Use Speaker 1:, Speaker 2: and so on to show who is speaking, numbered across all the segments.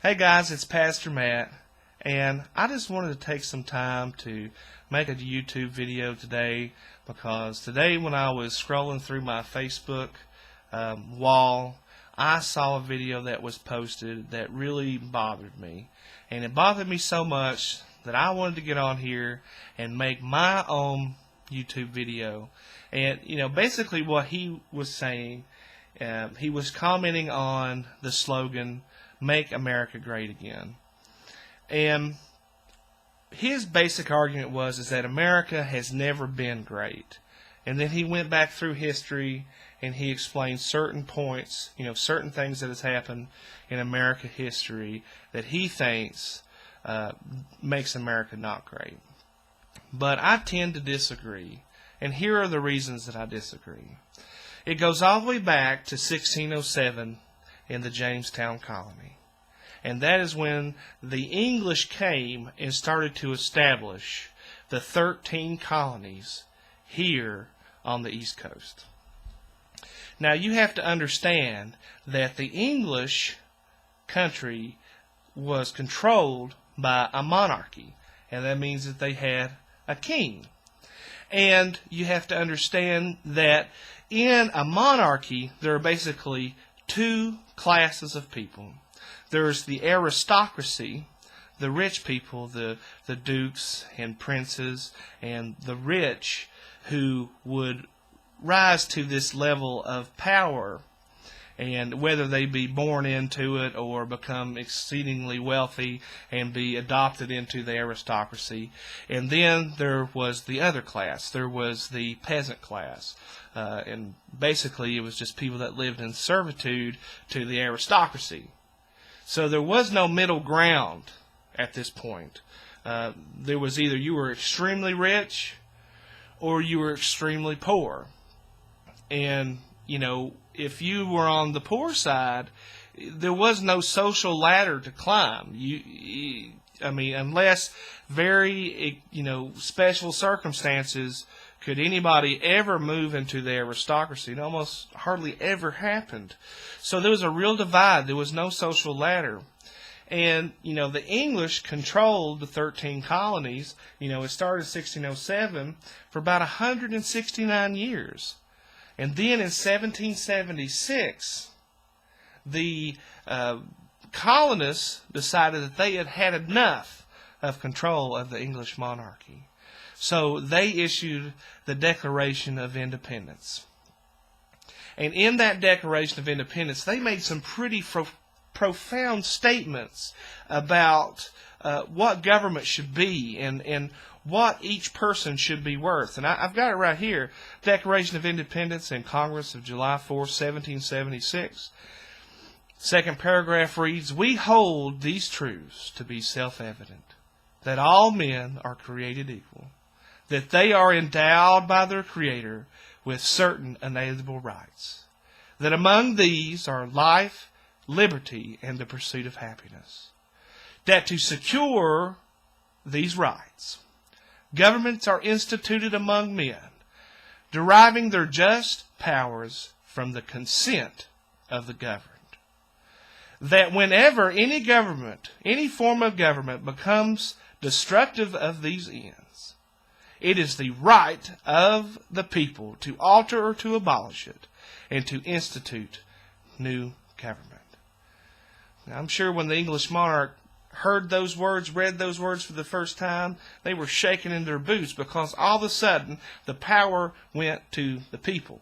Speaker 1: Hey guys, it's Pastor Matt, and I just wanted to take some time to make a YouTube video today because today when I was scrolling through my Facebook wall, I saw a video that was posted that really bothered me. And it bothered me so much that I wanted to get on here and make my own YouTube video. And, basically what he was saying, he was commenting on the slogan, "Make America Great Again." And his basic argument is that America has never been great. And then he went back through history and he explained certain points, certain things that has happened in America history that he thinks makes America not great. But I tend to disagree. And here are the reasons that I disagree. It goes all the way back to 1607 in the Jamestown colony. And that is when the English came and started to establish the 13 colonies here on the East Coast. Now you have to understand that the English country was controlled by a monarchy, and that means that they had a king. And you have to understand that in a monarchy there are basically two classes of people. There's the aristocracy, the rich people, the dukes and princes, and the rich who would rise to this level of power, and whether they be born into it or become exceedingly wealthy and be adopted into the aristocracy. And then there was the other class. There was the peasant class. And basically it was just people that lived in servitude to the aristocracy. So there was no middle ground at this point. There was either you were extremely rich or you were extremely poor. And, if you were on the poor side, there was no social ladder to climb. Unless very, special circumstances, could anybody ever move into the aristocracy? It almost hardly ever happened. So there was a real divide. There was no social ladder. And, the English controlled the 13 colonies. It started in 1607 for about 169 years. And then in 1776, the colonists decided that they had had enough of control of the English monarchy. So they issued the Declaration of Independence. And in that Declaration of Independence, they made some pretty profound statements about what government should be and what each person should be worth. And I've got it right here. Declaration of Independence in Congress of July 4, 1776. Second paragraph reads, "We hold these truths to be self-evident, that all men are created equal, that they are endowed by their Creator with certain inalienable rights, that among these are life, liberty, and the pursuit of happiness, that to secure these rights, governments are instituted among men, deriving their just powers from the consent of the governed, that whenever any government, any form of government becomes destructive of these ends, it is the right of the people to alter or to abolish it and to institute new government." Now, I'm sure when the English monarch heard those words, read those words for the first time, they were shaking in their boots because all of a sudden the power went to the people.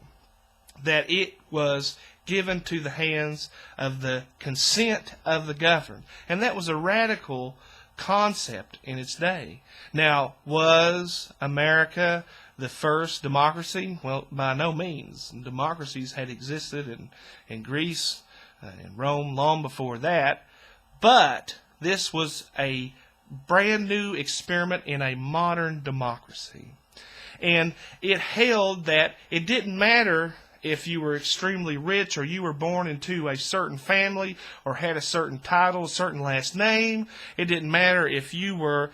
Speaker 1: That it was given to the hands of the consent of the governed. And that was a radical concept in its day. Now, was America the first democracy? Well, by no means. Democracies had existed in Greece and Rome long before that. But this was a brand new experiment in a modern democracy. And it held that it didn't matter if you were extremely rich or you were born into a certain family or had a certain title, a certain last name. It didn't matter if you were,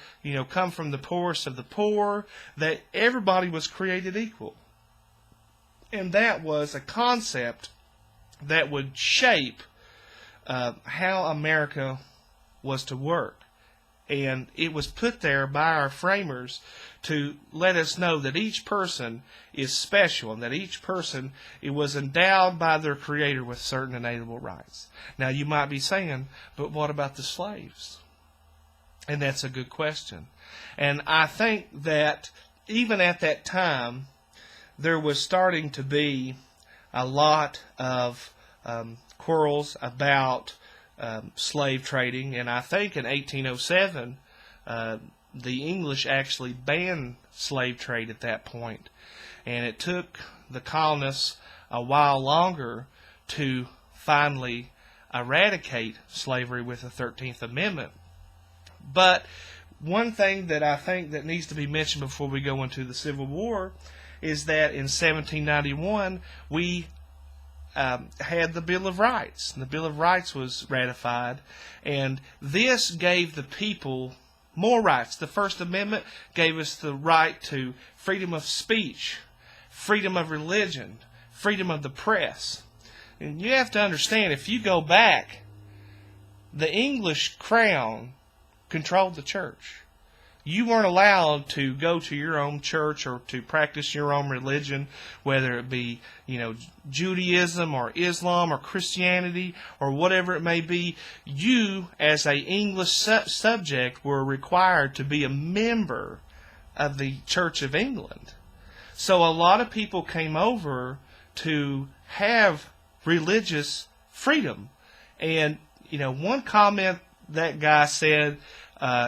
Speaker 1: come from the poorest of the poor, that everybody was created equal. And that was a concept that would shape how America was to work. And it was put there by our framers to let us know that each person is special and that each person it was endowed by their Creator with certain inalienable rights. Now you might be saying, but what about the slaves? And that's a good question. And I think that even at that time, there was starting to be a lot of quarrels about slave trading, and I think in 1807 the English actually banned slave trade at that point, and it took the colonists a while longer to finally eradicate slavery with the 13th Amendment. But one thing that I think that needs to be mentioned before we go into the Civil War is that in 1791 we had the Bill of Rights. The Bill of Rights was ratified, and this gave the people more rights. The First Amendment gave us the right to freedom of speech, freedom of religion, freedom of the press. And you have to understand, if you go back, the English crown controlled the church. You weren't allowed to go to your own church or to practice your own religion, whether it be, Judaism or Islam or Christianity or whatever it may be. You, as an English subject, were required to be a member of the Church of England. So a lot of people came over to have religious freedom. And, one comment that guy said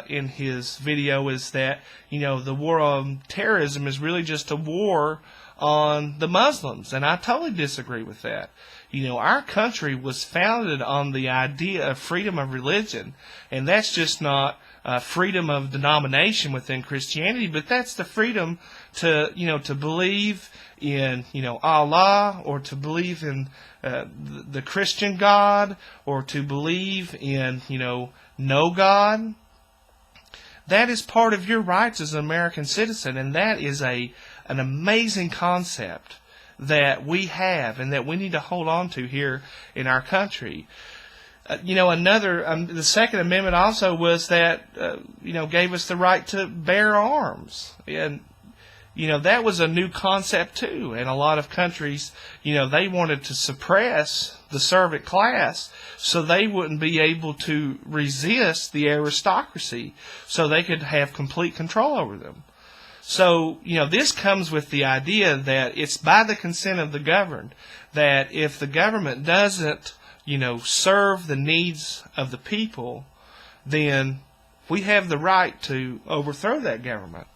Speaker 1: in his video is that, the war on terrorism is really just a war on the Muslims. And I totally disagree with that. Our country was founded on the idea of freedom of religion. And that's just not freedom of denomination within Christianity, but that's the freedom to, to believe in, Allah, or to believe in the Christian God, or to believe in, no God. That is part of your rights as an American citizen, and that is an amazing concept that we have and that we need to hold on to here in our country. The Second Amendment also was that, gave us the right to bear arms. And, that was a new concept too. And a lot of countries, they wanted to suppress the servant class so they wouldn't be able to resist the aristocracy, so they could have complete control over them. So, this comes with the idea that it's by the consent of the governed, that if the government doesn't, serve the needs of the people, then we have the right to overthrow that government.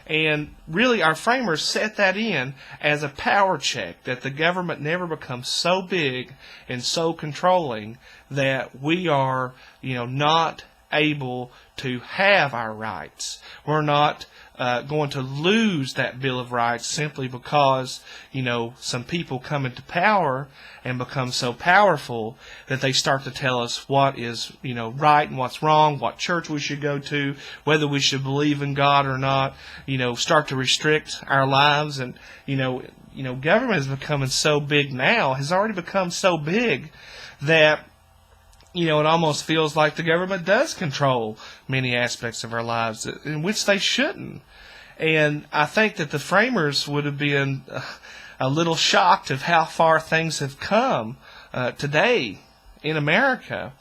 Speaker 1: And really, our framers set that in as a power check, that the government never becomes so big and so controlling that we are, not able to have our rights. We're not going to lose that Bill of Rights simply because, some people come into power and become so powerful that they start to tell us what is, right and what's wrong, what church we should go to, whether we should believe in God or not, start to restrict our lives. And, government is becoming so big now, has already become so big that, it almost feels like the government does control many aspects of our lives, in which they shouldn't. And I think that the framers would have been a little shocked of how far things have come today in America.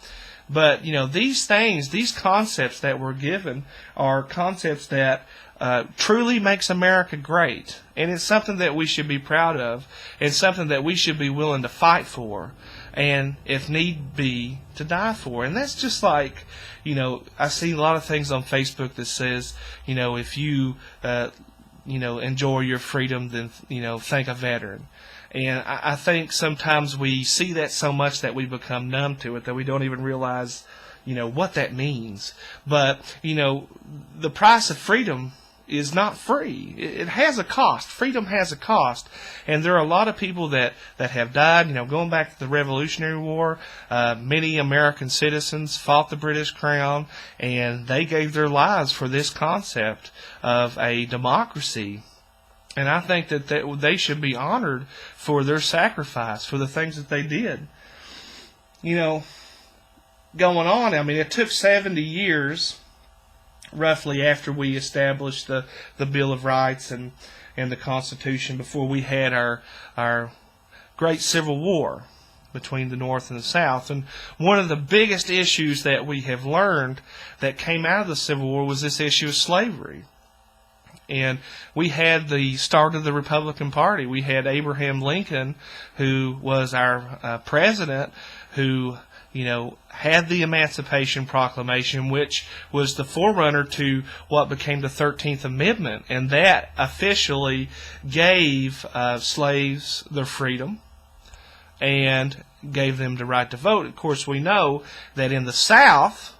Speaker 1: But, these things, these concepts that we're given are concepts that truly makes America great. And it's something that we should be proud of. It's something that we should be willing to fight for. And if need be, to die for. And that's just like, I see a lot of things on Facebook that says, if you, enjoy your freedom, then, thank a veteran. And I think sometimes we see that so much that we become numb to it, that we don't even realize, what that means. But, the price of freedom is not free. It has a cost. Freedom has a cost. And there are a lot of people that have died. Going back to the Revolutionary War, many American citizens fought the British Crown, and they gave their lives for this concept of a democracy. And I think that they should be honored for their sacrifice, for the things that they did. going on. I mean, it took 70 years, roughly, after we established the Bill of Rights and the Constitution before we had our great Civil War between the North and the South. And one of the biggest issues that we have learned that came out of the Civil War was this issue of slavery. And we had the start of the Republican Party. We had Abraham Lincoln, who was our president, who, had the Emancipation Proclamation, which was the forerunner to what became the 13th Amendment. And that officially gave slaves their freedom and gave them the right to vote. Of course, we know that in the South,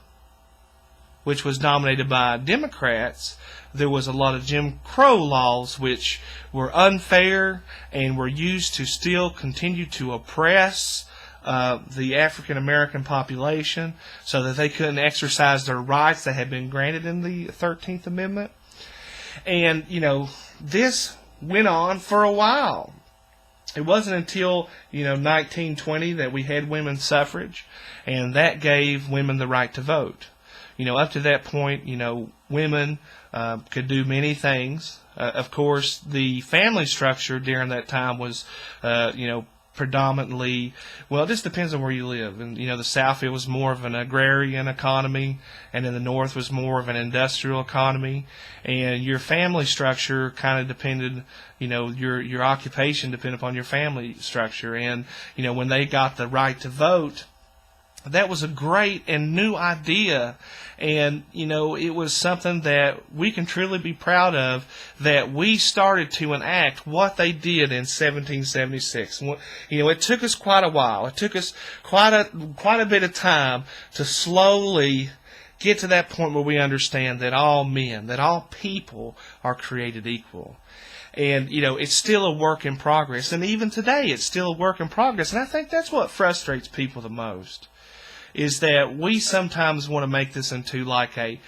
Speaker 1: which was dominated by Democrats, there was a lot of Jim Crow laws which were unfair and were used to still continue to oppress the African American population so that they couldn't exercise their rights that had been granted in the 13th Amendment. And, this went on for a while. It wasn't until, 1920 that we had women's suffrage, and that gave women the right to vote. Up to that point, women could do many things. Of course, the family structure during that time was, predominantly, well, it just depends on where you live. And, the South, it was more of an agrarian economy, and in the North was more of an industrial economy. And your family structure kind of depended, your occupation depended upon your family structure. And, when they got the right to vote, that was a great and new idea, and it was something that we can truly be proud of, that we started to enact what they did in 1776. It took us quite a while. It took us quite a bit of time to slowly get to that point where we understand that all men, that all people are created equal. And, it's still a work in progress, and even today it's still a work in progress, and I think that's what frustrates people the most. Is that we sometimes want to make this into like a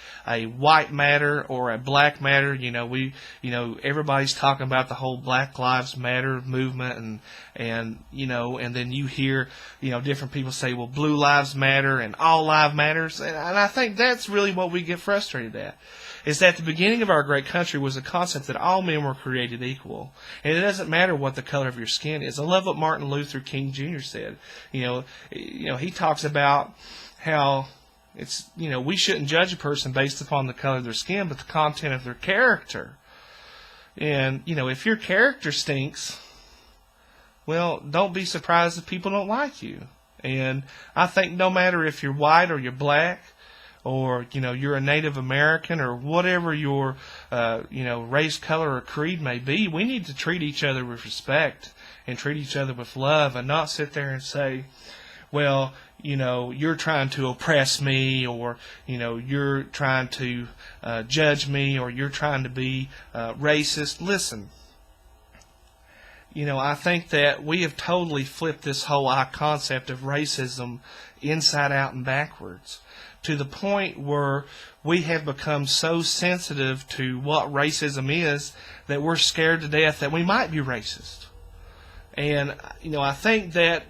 Speaker 1: white matter or a black matter. Everybody's talking about the whole Black Lives Matter movement, and then you hear, different people say, well, blue lives matter and all lives matters. And I think that's really what we get frustrated at. Is that the beginning of our great country was a concept that all men were created equal. And it doesn't matter what the color of your skin is. I love what Martin Luther King Jr. said. He talks about how it's, we shouldn't judge a person based upon the color of their skin, but the content of their character. And, if your character stinks, well, don't be surprised if people don't like you. And I think no matter if you're white or you're black, or, you're a Native American, or whatever your, race, color, or creed may be, we need to treat each other with respect and treat each other with love, and not sit there and say, well, you're trying to oppress me, or, you're trying to judge me, or you're trying to be racist. Listen, I think that we have totally flipped this whole concept of racism inside out and backwards, to the point where we have become so sensitive to what racism is that we're scared to death that we might be racist. And, I think that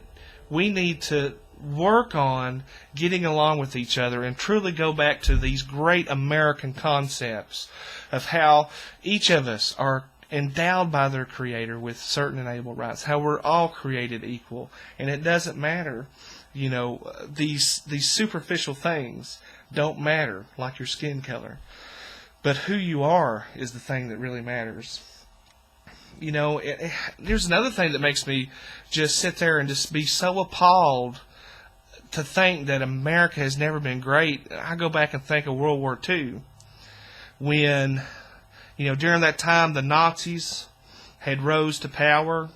Speaker 1: we need to work on getting along with each other and truly go back to these great American concepts of how each of us are endowed by their Creator with certain inalienable rights, how we're all created equal. And it doesn't matter, these superficial things don't matter, like your skin color. But who you are is the thing that really matters. There's another thing that makes me just sit there and just be so appalled to think that America has never been great. I go back and think of World War II, when, during that time the Nazis had rose to power,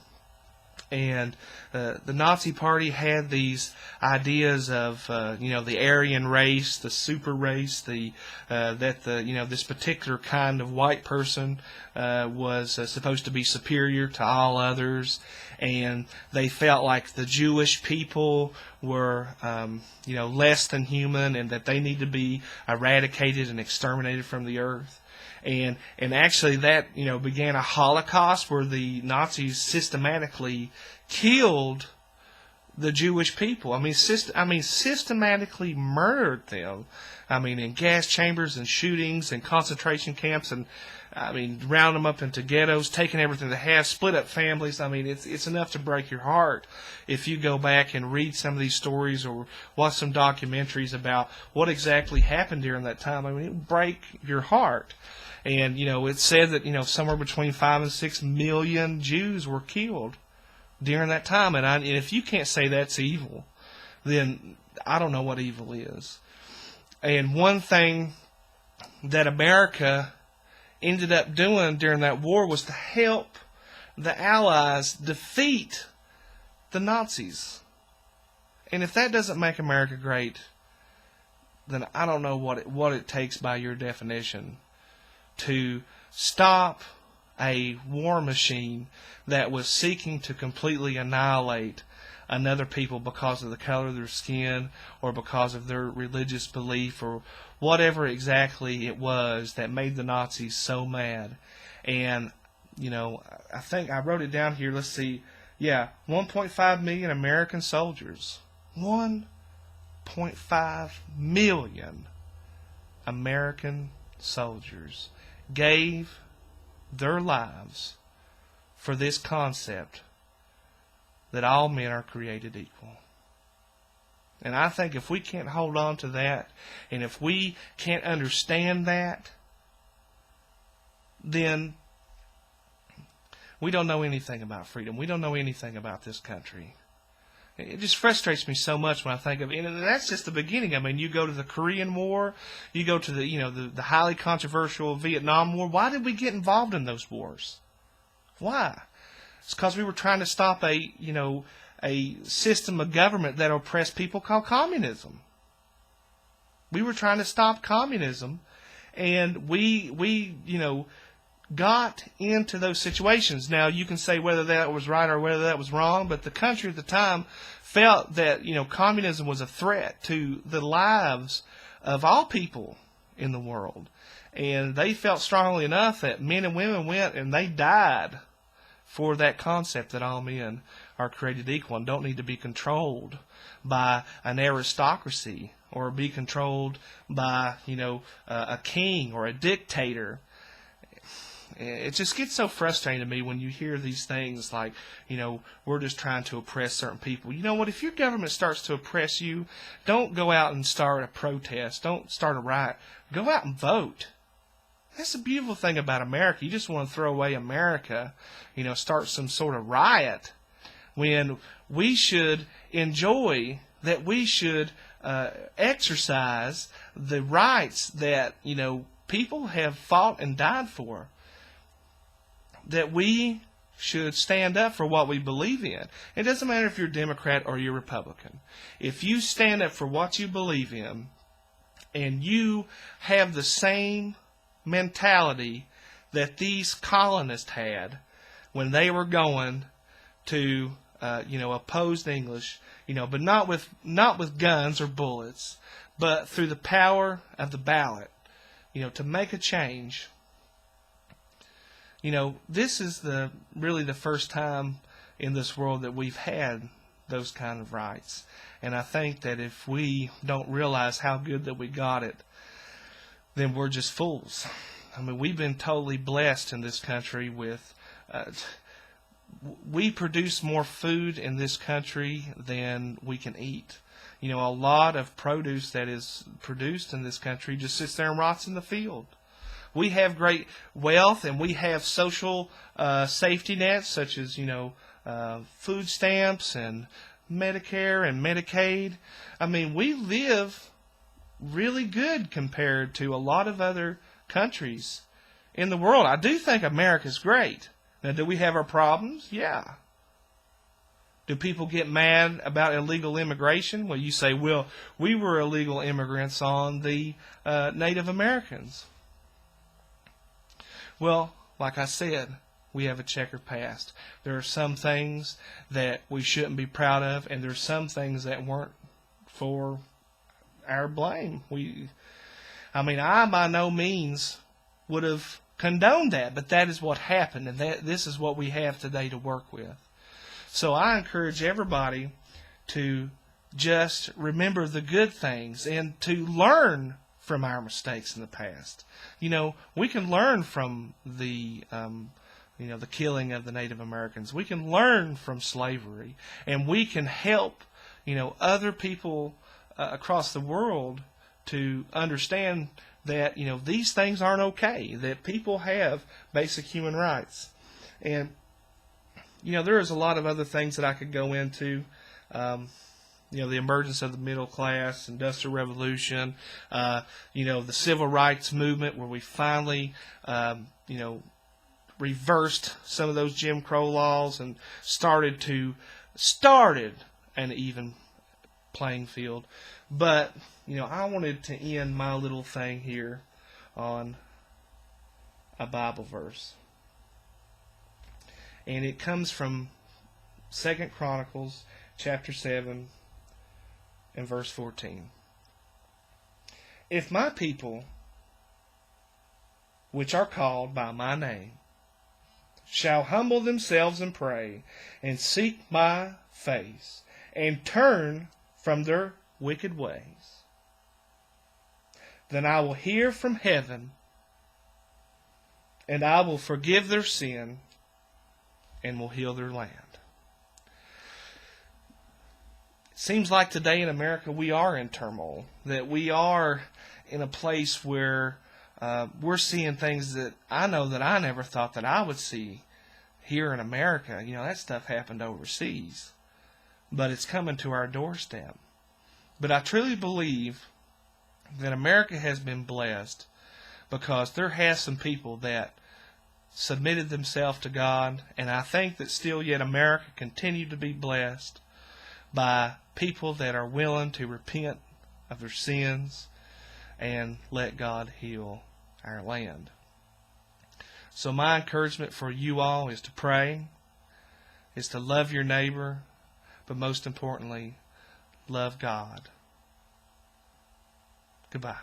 Speaker 1: and the Nazi Party had these ideas of, the Aryan race, the super race, this particular kind of white person was supposed to be superior to all others, and they felt like the Jewish people were, less than human, and that they need to be eradicated and exterminated from the earth. And actually that, began a Holocaust where the Nazis systematically killed the Jewish people. Systematically murdered them. In gas chambers and shootings and concentration camps, and round them up into ghettos, taking everything they have, split up families. It's enough to break your heart if you go back and read some of these stories or watch some documentaries about what exactly happened during that time. It will break your heart. And, it's said that, somewhere between 5 and 6 million Jews were killed during that time. And if you can't say that's evil, then I don't know what evil is. And one thing that America ended up doing during that war was to help the Allies defeat the Nazis. And if that doesn't make America great, then I don't know what it takes by your definition to stop a war machine that was seeking to completely annihilate another people because of the color of their skin or because of their religious belief or whatever exactly it was that made the Nazis so mad. And, I think I wrote it down here. Let's see. Yeah, 1.5 million American soldiers. 1.5 million American soldiers gave their lives for this concept that all men are created equal. And I think if we can't hold on to that, and if we can't understand that, then we don't know anything about freedom. We don't know anything about this country. It just frustrates me so much when I think of it. And that's just the beginning. You go to the Korean War, you go to the highly controversial Vietnam War. Why did we get involved in those wars? Why? It's because we were trying to stop a system of government that oppressed people called communism. We were trying to stop communism, and we got into those situations. Now, you can say whether that was right or whether that was wrong, but the country at the time felt that, communism was a threat to the lives of all people in the world. And they felt strongly enough that men and women went and they died for that concept that all men are created equal and don't need to be controlled by an aristocracy or be controlled by, a king or a dictator. It just gets so frustrating to me when you hear these things like, we're just trying to oppress certain people. You know what? If your government starts to oppress you, don't go out and start a protest. Don't start a riot. Go out and vote. That's the beautiful thing about America. You just want to throw away America, start some sort of riot, when we should enjoy that, we should exercise the rights that, people have fought and died for. That we should stand up for what we believe in. It doesn't matter if you're Democrat or you're Republican. If you stand up for what you believe in and you have the same mentality that these colonists had when they were going to oppose the English, but not with guns or bullets, but through the power of the ballot, to make a change. This is really the first time in this world that we've had those kind of rights. And I think that if we don't realize how good that we got it, then we're just fools. We've been totally blessed in this country with, we produce more food in this country than we can eat. A lot of produce that is produced in this country just sits there and rots in the field. We have great wealth and we have social safety nets such as, food stamps and Medicare and Medicaid. We live really good compared to a lot of other countries in the world. I do think America's great. Now, do we have our problems? Yeah. Do people get mad about illegal immigration? Well, you say, well, we were illegal immigrants on the Native Americans. Well, like I said, we have a checkered past. There are some things that we shouldn't be proud of, and there are some things that weren't for our blame. I by no means would have condoned that, but that is what happened, and this is what we have today to work with. So I encourage everybody to just remember the good things and to learn from our mistakes in the past. We can learn from the killing of the Native Americans. We can learn from slavery, and we can help, other people across the world to understand that, these things aren't okay, that people have basic human rights. And, there is a lot of other things that I could go into. The emergence of the middle class, Industrial Revolution, the Civil Rights Movement, where we finally, reversed some of those Jim Crow laws and started an even playing field. But, I wanted to end my little thing here on a Bible verse. And it comes from 2 Chronicles chapter 7 and verse 14. If my people, which are called by my name, shall humble themselves and pray, and seek my face, and turn from their wicked ways, then I will hear from heaven, and I will forgive their sin, and will heal their land. It seems like today in America we are in turmoil, that we are in a place where we're seeing things that I know that I never thought that I would see here in America. That stuff happened overseas, but it's coming to our doorstep. But I truly believe that America has been blessed because there has some people that submitted themselves to God, and I think that still yet America continued to be blessed by people that are willing to repent of their sins and let God heal our land. So my encouragement for you all is to pray, is to love your neighbor, but most importantly, love God. Goodbye.